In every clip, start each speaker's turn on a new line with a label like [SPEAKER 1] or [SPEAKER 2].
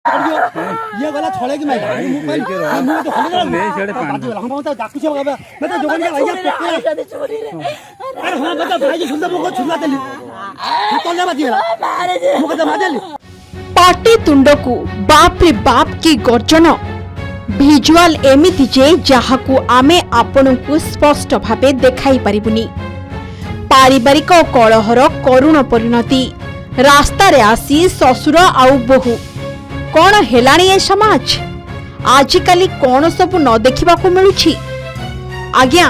[SPEAKER 1] ये गला छड़े की मैं मुंह पे मुंह तो खोल ले छड़े पानी हम बहुत डाकू से बाबा मैं तो जोगन के आइया अरे हां बता भाई सुंदर मुको छुला देली तो ले बादी मुको तो मादेली
[SPEAKER 2] पाटी तुंडकू बाप रे बाप की गर्जन भिजुआल एमिति जे जहाकू आमे आपनकू स्पष्ट भाबे देखाई परिबुनी पारिवारिक कलहर करुण परिणति रास्ता रे आसी ससुर आउ बहु कौन हेलाणी ए समाज आजिकाली कौन सब न देखा मिलुछि आज्ञा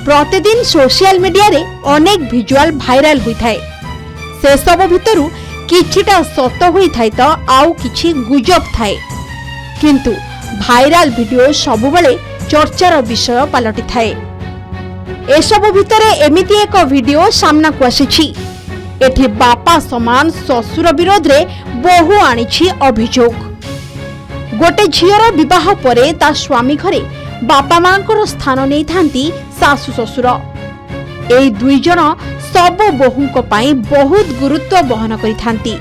[SPEAKER 2] प्रतिदिन सोशल मीडिया रे अनेक भिजुआल भाइराल होइथाय से सब भितरु किछिटा सत होइथाय तो आउ किछि गुजब थाए किंतु भाइराल वीडियो सबु बेले चर्चार विषय पलटि थाए एसबु भितरे एमिति एक वीडियो सामना को आसीछि एठी बापा समान ससुर विरोध रे बहु आनिछि अभियोग गोटे झियर विवाह परे ता स्वामी घरे बापा मांकर स्थान नहीं थांती सासु ससुर एई दुई जन सब बहुंक पाई बहुत गुरुत्व बहन करि थांती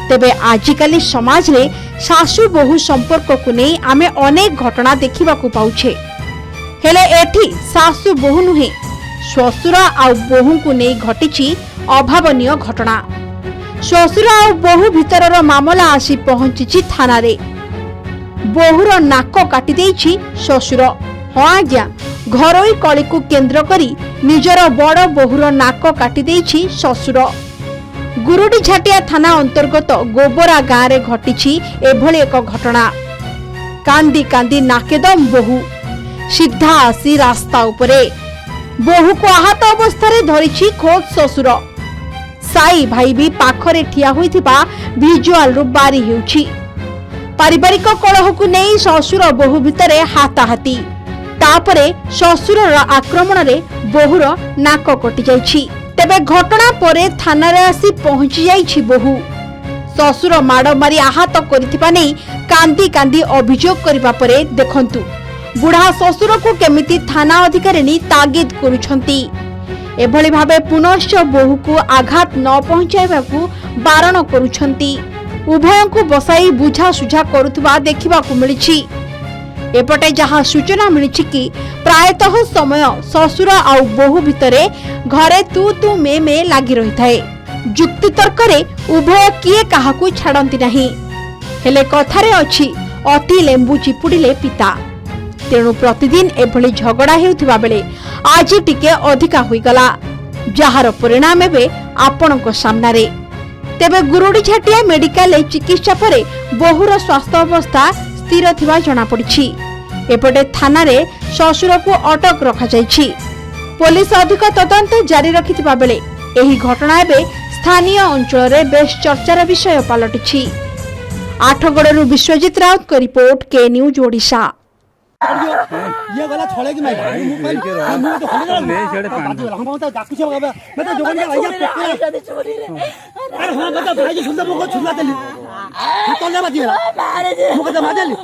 [SPEAKER 2] तेबे आजिकाली समाज रे सासु बहु संपर्क को नहीं आमे अनेक घटना देखिबा को पाउछे हेले एठी सासु बहु नुहे ससुर आ बहु को नहीं घटिछि अभावनीय घटना ससुर आ बहु भितरर मामला आसी पहुंची थाना रे बहुर नाक काटी देइछि ससुर हां आज्ञा घरोई कली को केंद्र करी निजर बड़ बहुर नाक काटी देइछि ससुर गुरुडी झाटिया थाना अंतर्गत गोबरा गाँ रे घटिछि एभली एक घटना कांदी कांदी नाकेदम बहु सीधा आसी रास्ता उपरे बहु को आहत अवस्था धरिछि खोज ससुर साई भाई भी पाखरे ठिया होइथिबा भिजुआल रु बारी हेउछि पारिवारिक कलह को नहीं ससुर बहु भितरे हाताहाती तापरे ससुर आक्रमण रे बहुर नाक कटि जाइछि तेबे घटना परे थाना रे आसी पहुंची जाइछि बहु ससुर माड़ मारी आहत करिथिबा नै कांदी कांदी अभियोग करिबा परे देखंतु बुढ़ा ससुर को केमिति थाना अधिकारी तागिद करुछंती एभली भाबे पुनश्च बहु को आघात न पहुंचाइबाकू बारण करुछंती उभय को बसाई बुझा सुझा करुथबा देखिबाकू मिलिछि एपटे जहां सूचना मिलिछि कि प्रायतः समय ससुर आ बहु भितरे घरे तू तू मे मे लागि रही थाए जुक्ति तर्क रे उभय किए काहाकू छाड़ंती नहीं हेले कथारे अछि अति लेंबू चिपुडिले पिता तेणु प्रतिदिन एभली झगड़ा हेउथिबा बेले आज टिके अधिका होई गला जहार परिणाम एबे आपणक सामना रे तेबे गुरुडी झाटिया मेडिकल चिकित्सा परे बहुर स्वास्थ्य अवस्था स्थिर थिबा जणा पड़िछि एपटे थाना रे ससुर को अटक रखा जाइछि पुलिस अधिक तदंत जारी रखिथिबा बेले एही घटना एबे स्थानीय अंचल रे बेस चर्चार विषय पलटिछि आठगड़रू विश्वजित राउत को रिपोर्ट के न्यूज ओडिशा
[SPEAKER 1] ये गला छड़े की मैं मुंह तो खोल ले छड़े पानी हम बहुत डाकू से बाबा मैं तो जोगन के आइया अरे हां बता भाई सुंदर मुको छुला देली तो ले बादी मुको तो मादेली